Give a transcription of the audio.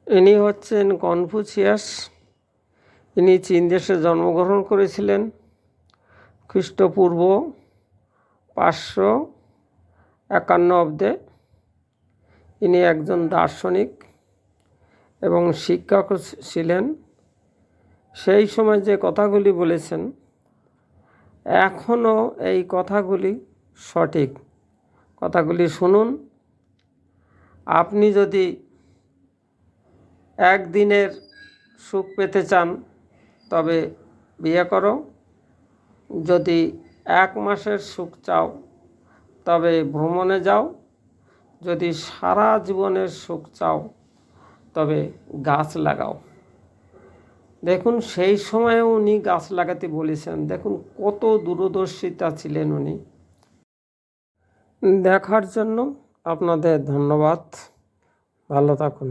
ইনি হচ্ছেন কনফুসিয়াস। ইনি চীন দেশে জন্মগ্রহণ করেছিলেন খ্রিস্টপূর্ব 551 অব্দে। ইনি একজন দার্শনিক এবং শিক্ষক ছিলেন। সেই সময় যে কথাগুলি বলেছেন এখনও এই কথাগুলি সঠিক। কথাগুলি শুনুন। আপনি যদি একদিনের সুখ পেতে চান তবে বিয়ে করো, যদি 1 মাসের সুখ চাও তবে ভ্রমণে যাও, যদি সারা জীবনের সুখ চাও তবে গাছ লাগাও। দেখুন সেই সময়েও উনি গাছ লাগাতে বলেছেন। দেখুন কত দূরদর্শিতা ছিলেন উনি। দেখার জন্য আপনাদের ধন্যবাদ। ভালো থাকুন।